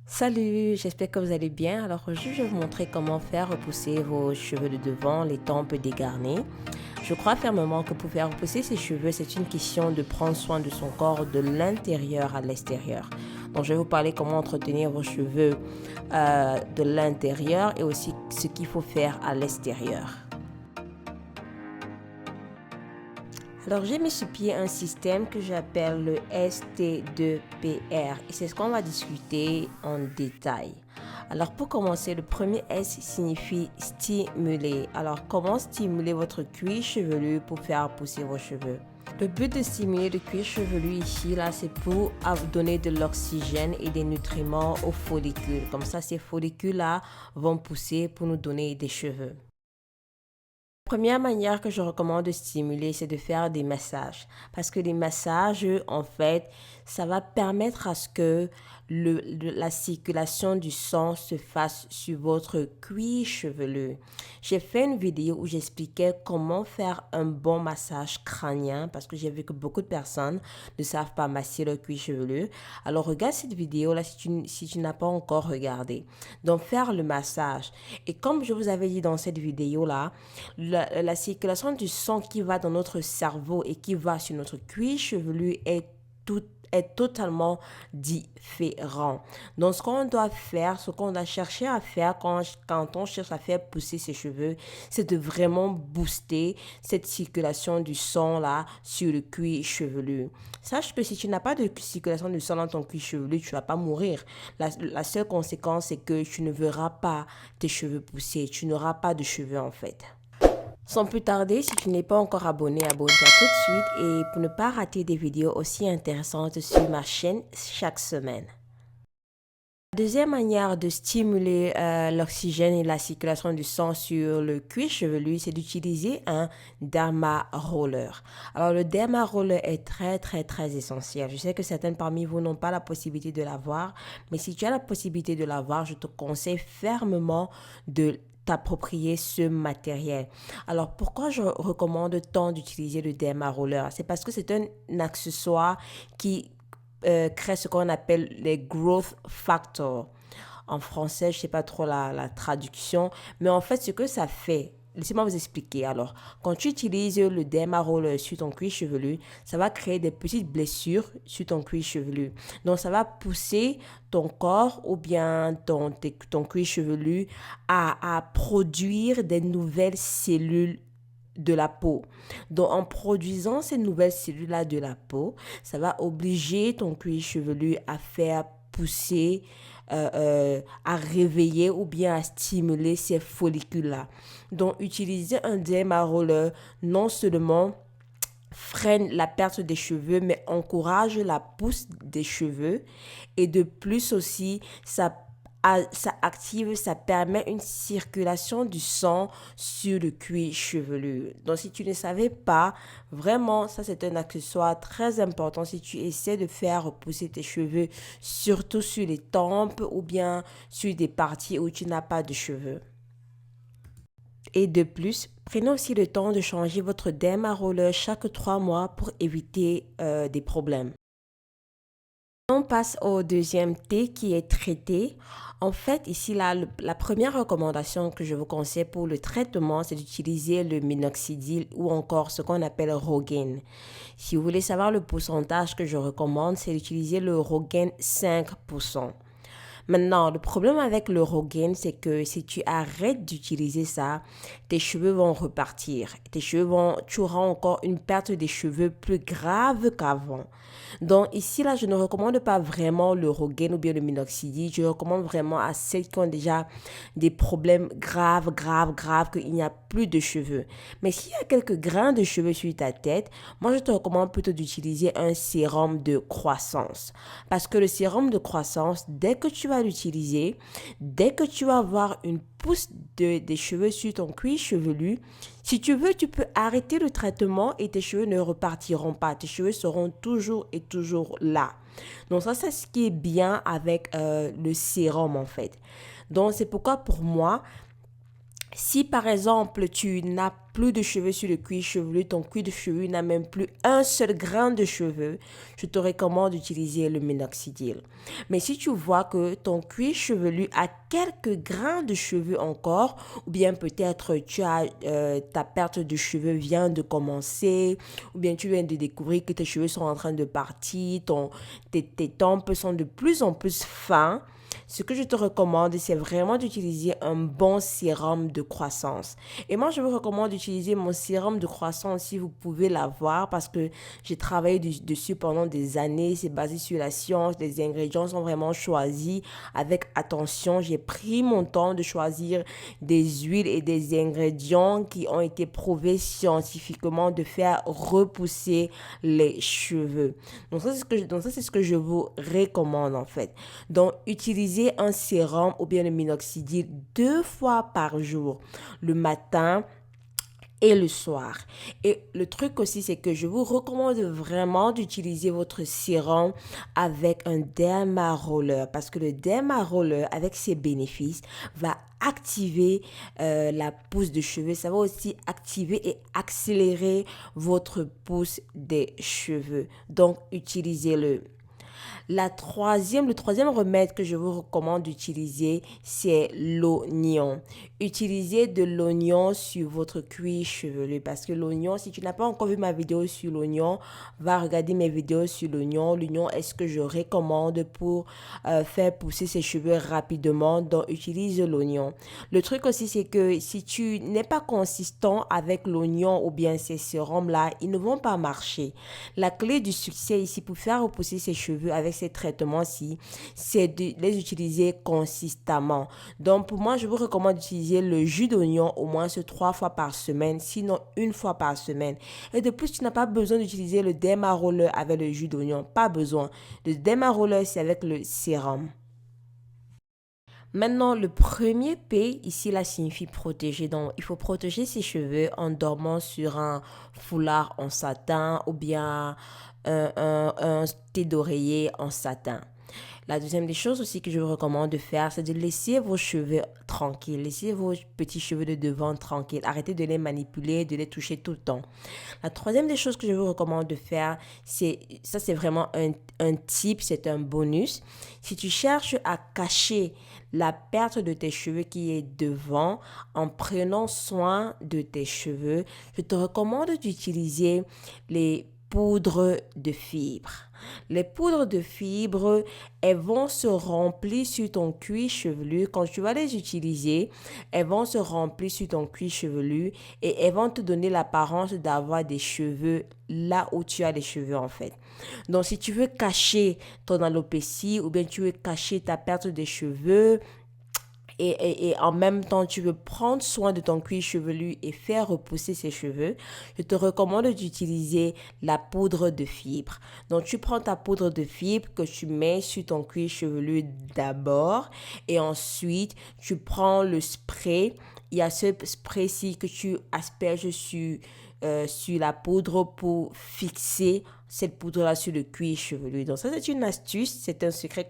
Salut, j'espère que vous allez bien. Alors aujourd'hui, je vais vous montrer comment faire repousser vos cheveux de devant, les tempes dégarnies. Je crois fermement que pour faire repousser ses cheveux, c'est une question de prendre soin de son corps de l'intérieur à l'extérieur. Donc je vais vous parler comment entretenir vos cheveux de l'intérieur et aussi ce qu'il faut faire à l'extérieur. Alors j'ai mis sur pied un système que j'appelle le ST2PR et c'est ce qu'on va discuter en détail. Alors pour commencer, le premier S signifie stimuler. Alors comment stimuler votre cuir chevelu pour faire pousser vos cheveux? Le but de stimuler le cuir chevelu ici, là, c'est pour donner de l'oxygène et des nutriments aux follicules. Comme ça, ces follicules-là vont pousser pour nous donner des cheveux. La première manière que je recommande de stimuler, c'est de faire des massages. Parce que les massages, en fait, ça va permettre à ce que la circulation du sang se fasse sur votre cuir chevelu. J'ai fait une vidéo où j'expliquais comment faire un bon massage crânien parce que j'ai vu que beaucoup de personnes ne savent pas masser leur cuir chevelu. Alors regarde cette vidéo-là si tu n'as pas encore regardé. Donc faire le massage. Et comme je vous avais dit dans cette vidéo-là, la circulation du sang qui va dans notre cerveau et qui va sur notre cuir chevelu est totalement différent. Donc, ce qu'on doit faire, ce qu'on doit chercher à faire quand on cherche à faire pousser ses cheveux, c'est de vraiment booster cette circulation du sang-là sur le cuir chevelu. Sache que si tu n'as pas de circulation du sang dans ton cuir chevelu, tu ne vas pas mourir. La seule conséquence, c'est que tu ne verras pas tes cheveux pousser. Tu n'auras pas de cheveux en fait. Sans plus tarder, si tu n'es pas encore abonné, abonne-toi tout de suite et pour ne pas rater des vidéos aussi intéressantes sur ma chaîne chaque semaine. La deuxième manière de stimuler l'oxygène et la circulation du sang sur le cuir chevelu, c'est d'utiliser un derma roller. Alors le derma roller est très essentiel. Je sais que certaines parmi vous n'ont pas la possibilité de l'avoir, mais si tu as la possibilité de l'avoir, je te conseille fermement de t'approprier ce matériel. Alors pourquoi je recommande tant d'utiliser le derma roller? C'est parce que c'est un accessoire qui crée ce qu'on appelle les growth factors. En français, je ne sais pas trop la traduction, mais en fait, ce que ça fait, laissez-moi vous expliquer. Alors, quand tu utilises le derma roller sur ton cuir chevelu, ça va créer des petites blessures sur ton cuir chevelu. Donc, ça va pousser ton corps ou bien ton cuir chevelu à produire des nouvelles cellules de la peau. Donc, en produisant ces nouvelles cellules-là de la peau, ça va obliger ton cuir chevelu à faire pousser, à réveiller ou bien à stimuler ces follicules-là. Donc, utiliser un derma roller non seulement freine la perte des cheveux, mais encourage la pousse des cheveux. Et de plus aussi, ça active, ça permet une circulation du sang sur le cuir chevelu. Donc, si tu ne savais pas, vraiment, ça c'est un accessoire très important si tu essaies de faire repousser tes cheveux, surtout sur les tempes ou bien sur des parties où tu n'as pas de cheveux. Et de plus, prenez aussi le temps de changer votre derma roller chaque 3 mois pour éviter des problèmes. On passe au deuxième T qui est traité. En fait, ici, la première recommandation que je vous conseille pour le traitement, c'est d'utiliser le minoxidil ou encore ce qu'on appelle Rogaine. Si vous voulez savoir le pourcentage que je recommande, c'est d'utiliser le Rogaine 5%. Maintenant, le problème avec le Rogaine, c'est que si tu arrêtes d'utiliser ça, tes cheveux vont repartir. Tu auras encore une perte des cheveux plus grave qu'avant. Donc ici, là, je ne recommande pas vraiment le Rogaine ou bien le minoxidil. Je recommande vraiment à celles qui ont déjà des problèmes graves, qu'il n'y a plus de cheveux. Mais s'il y a quelques grains de cheveux sur ta tête, moi, je te recommande plutôt d'utiliser un sérum de croissance. Parce que le sérum de croissance, dès que tu vas l'utiliser, dès que tu vas avoir une pousse des cheveux sur ton cuir chevelu, si tu veux, tu peux arrêter le traitement et tes cheveux ne repartiront pas. Tes cheveux seront toujours et toujours là. Donc ça, c'est ce qui est bien avec le sérum en fait. Donc c'est pourquoi pour moi, Si par exemple tu n'as plus de cheveux sur le cuir chevelu, ton cuir de chevelu n'a même plus un seul grain de cheveux, je te recommande d'utiliser le minoxidil. Mais si tu vois que ton cuir chevelu a quelques grains de cheveux encore, ou bien peut-être ta perte de cheveux vient de commencer, ou bien tu viens de découvrir que tes cheveux sont en train de partir, tes tempes sont de plus en plus fins, ce que je te recommande, c'est vraiment d'utiliser un bon sérum de croissance. Et moi, je vous recommande d'utiliser mon sérum de croissance si vous pouvez l'avoir parce que j'ai travaillé dessus pendant des années. C'est basé sur la science. Les ingrédients sont vraiment choisis avec attention. J'ai pris mon temps de choisir des huiles et des ingrédients qui ont été prouvés scientifiquement de faire repousser les cheveux. Donc ça, c'est ce que je vous recommande en fait. Donc, utilisez un sérum ou bien le minoxidil 2 fois par jour, le matin et le soir. Et le truc aussi, c'est que je vous recommande vraiment d'utiliser votre sérum avec un derma roller parce que le derma roller, avec ses bénéfices, va activer la pousse de cheveux. Ça va aussi activer et accélérer votre pousse des cheveux. Donc, utilisez-le. Le troisième remède que je vous recommande d'utiliser, c'est l'oignon. Utilisez de l'oignon sur votre cuir chevelu parce que l'oignon, si tu n'as pas encore vu ma vidéo sur l'oignon, va regarder mes vidéos sur l'oignon. L'oignon est ce que je recommande pour faire pousser ses cheveux rapidement. Donc, utilise l'oignon. Le truc aussi, c'est que si tu n'es pas consistant avec l'oignon ou bien ces sérums-là, ils ne vont pas marcher. La clé du succès ici pour faire repousser ses cheveux avec ces traitements-ci, c'est de les utiliser consistamment. Donc, pour moi, je vous recommande d'utiliser le jus d'oignon au moins 3 fois par semaine, sinon 1 fois par semaine. Et de plus, tu n'as pas besoin d'utiliser le derma roller avec le jus d'oignon. Pas besoin. Le derma roller, c'est avec le sérum. Maintenant, le premier P, ici, là, signifie protéger. Donc, il faut protéger ses cheveux en dormant sur un foulard en satin ou bien un thé d'oreiller en satin. La deuxième des choses aussi que je vous recommande de faire, c'est de laisser vos cheveux tranquilles. Laissez vos petits cheveux de devant tranquilles. Arrêtez de les manipuler, de les toucher tout le temps. La troisième des choses que je vous recommande de faire, c'est vraiment un tip, c'est un bonus. Si tu cherches à cacher la perte de tes cheveux qui est devant en prenant soin de tes cheveux, je te recommande d'utiliser les poudres de fibres. Les poudres de fibres, elles vont se remplir sur ton cuir chevelu. Quand tu vas les utiliser, elles vont se remplir sur ton cuir chevelu et elles vont te donner l'apparence d'avoir des cheveux là où tu as les cheveux en fait. Donc si tu veux cacher ton alopécie ou bien tu veux cacher ta perte de cheveux, et en même temps tu veux prendre soin de ton cuir chevelu et faire repousser ses cheveux, je te recommande d'utiliser la poudre de fibre. Donc tu prends ta poudre de fibre que tu mets sur ton cuir chevelu d'abord et ensuite tu prends le spray. Il y a ce spray-ci que tu asperges sur la poudre pour fixer cette poudre-là sur le cuir chevelu. Donc ça, c'est une astuce, c'est un secret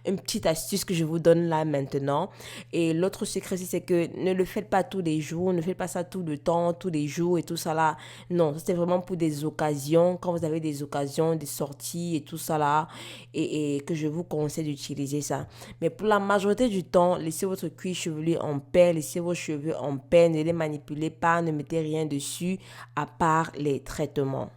une petite astuce que je vous donne là maintenant. Et l'autre secret, c'est que ne le faites pas tous les jours, ne faites pas ça tout le temps, tous les jours et tout ça là. Non, c'est vraiment pour des occasions, quand vous avez des occasions, des sorties et tout ça là, et que je vous conseille d'utiliser ça. Mais pour la majorité du temps, laissez votre cuir chevelu en paix, laissez vos cheveux en paix, ne les manipulez pas, ne mettez rien dessus à part les traitements.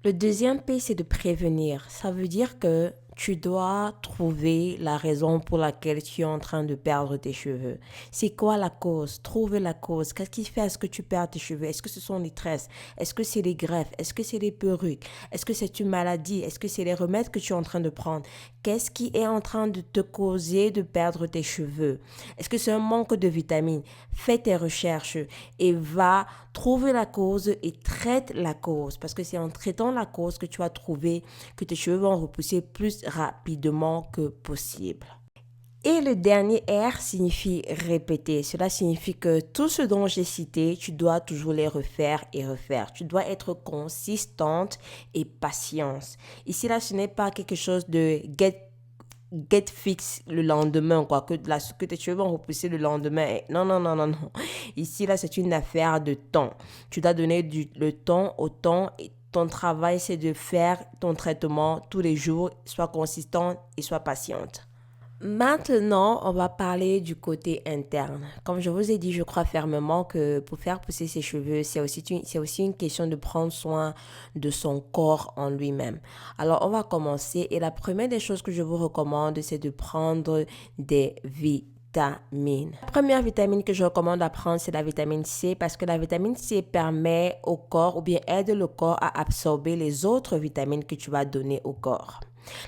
Le deuxième P, c'est de prévenir. Ça veut dire que tu dois trouver la raison pour laquelle tu es en train de perdre tes cheveux. C'est quoi la cause? Trouver la cause. Qu'est-ce qui fait à ce que tu perds tes cheveux? Est-ce que ce sont les tresses? Est-ce que c'est les greffes? Est-ce que c'est les perruques? Est-ce que c'est une maladie? Est-ce que c'est les remèdes que tu es en train de prendre? Qu'est-ce qui est en train de te causer de perdre tes cheveux? Est-ce que c'est un manque de vitamines? Fais tes recherches et va trouver la cause et traite la cause. Parce que c'est en traitant la cause que tu vas trouver que tes cheveux vont repousser plus rapidement que possible. Et le dernier R signifie répéter. Cela signifie que tout ce dont j'ai cité, tu dois toujours les refaire et refaire. Tu dois être consistante et patiente. Ici, là, ce n'est pas quelque chose de get fix le lendemain, quoi, que tes cheveux vont repousser le lendemain. Non, non, non, non, non. Ici, là, c'est une affaire de temps. Tu dois donner le temps au temps et ton travail, c'est de faire ton traitement tous les jours, sois consistante et sois patiente. Maintenant, on va parler du côté interne. Comme je vous ai dit, je crois fermement que pour faire pousser ses cheveux, c'est aussi une question de prendre soin de son corps en lui-même. Alors, on va commencer et la première des choses que je vous recommande, c'est de prendre des vitamines. La première vitamine que je recommande à prendre, c'est la vitamine C parce que la vitamine C permet au corps ou bien aide le corps à absorber les autres vitamines que tu vas donner au corps.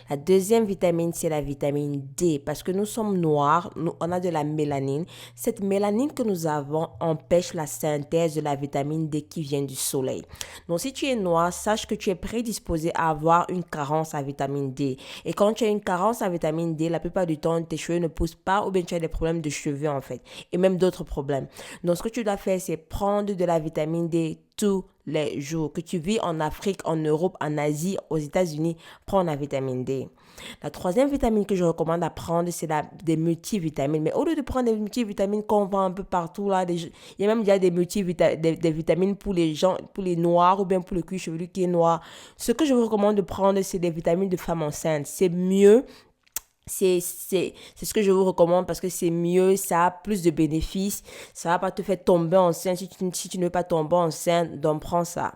La deuxième vitamine, c'est la vitamine D parce que nous sommes noirs, on a de la mélanine. Cette mélanine que nous avons empêche la synthèse de la vitamine D qui vient du soleil. Donc, si tu es noir, sache que tu es prédisposé à avoir une carence à vitamine D. Et quand tu as une carence à vitamine D, la plupart du temps, tes cheveux ne poussent pas ou bien tu as des problèmes de cheveux en fait et même d'autres problèmes. Donc, ce que tu dois faire, c'est prendre de la vitamine D tous les jours. Que tu vis en Afrique, en Europe, en Asie, aux États-Unis, prends la vitamine D. La troisième vitamine que je recommande à prendre, c'est des multivitamines. Mais au lieu de prendre des multivitamines qu'on vend un peu partout, là, il y a même déjà des vitamines pour les gens, pour les noirs ou bien pour le cuir chevelu qui est noir. Ce que je vous recommande de prendre, c'est des vitamines de femme enceinte. C'est mieux. C'est ce que je vous recommande parce que c'est mieux, ça a plus de bénéfices, ça va pas te faire tomber enceinte si tu ne veux pas tomber enceinte, donc prends ça.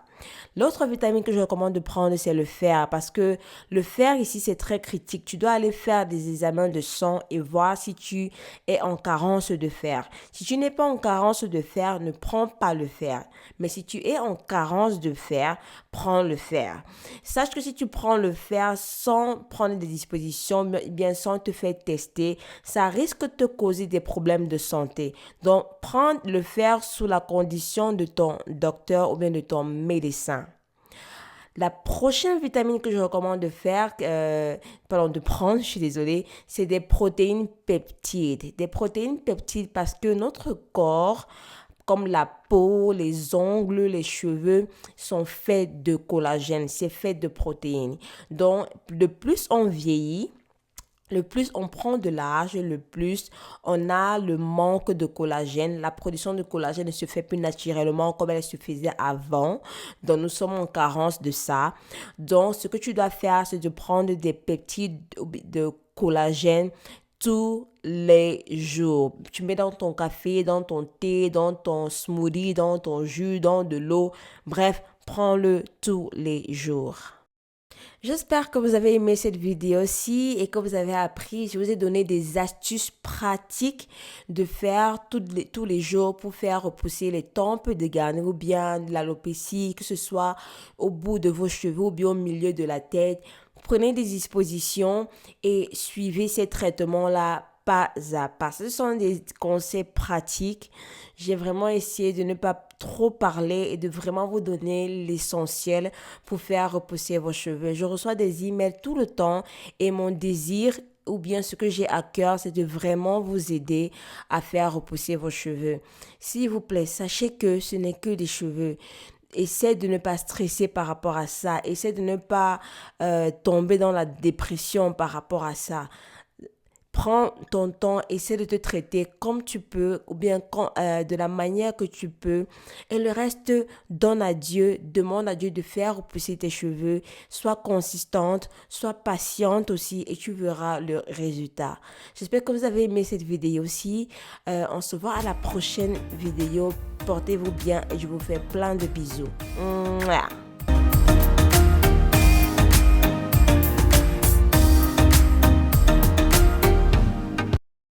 L'autre vitamine que je recommande de prendre, c'est le fer parce que le fer ici, c'est très critique. Tu dois aller faire des examens de sang et voir si tu es en carence de fer. Si tu n'es pas en carence de fer, ne prends pas le fer. Mais si tu es en carence de fer, prends le fer. Sache que si tu prends le fer sans prendre des dispositions, bien sans te faire tester, ça risque de te causer des problèmes de santé. Donc, prends le fer sous la condition de ton docteur ou bien de ton médecin. La prochaine vitamine que je recommande de prendre, je suis désolée, c'est des protéines peptides. Des protéines peptides parce que notre corps, comme la peau, les ongles, les cheveux, sont faits de collagène, c'est fait de protéines. Donc, le plus on vieillit, le plus on prend de l'âge, le plus on a le manque de collagène. La production de collagène ne se fait plus naturellement comme elle se faisait avant. Donc, nous sommes en carence de ça. Donc, ce que tu dois faire, c'est de prendre des peptides de collagène tous les jours. Tu mets dans ton café, dans ton thé, dans ton smoothie, dans ton jus, dans de l'eau. Bref, prends-le tous les jours. J'espère que vous avez aimé cette vidéo-ci et que vous avez appris. Je vous ai donné des astuces pratiques de faire tous les jours pour faire repousser les tempes de garni ou bien de l'alopécie, que ce soit au bout de vos cheveux ou bien au milieu de la tête. Prenez des dispositions et suivez ces traitements-là pas à pas. Ce sont des conseils pratiques. J'ai vraiment essayé de ne pas trop parler et de vraiment vous donner l'essentiel pour faire repousser vos cheveux. Je reçois des emails tout le temps et mon désir ou bien ce que j'ai à cœur, c'est de vraiment vous aider à faire repousser vos cheveux. S'il vous plaît, sachez que ce n'est que des cheveux. Essaie de ne pas stresser par rapport à ça. Essaie de ne pas tomber dans la dépression par rapport à ça. Prends ton temps, essaie de te traiter comme tu peux ou bien de la manière que tu peux. Et le reste, donne à Dieu, demande à Dieu de faire repousser tes cheveux. Sois consistante, sois patiente aussi et tu verras le résultat. J'espère que vous avez aimé cette vidéo aussi. On se voit à la prochaine vidéo. Portez-vous bien et je vous fais plein de bisous. Mouah.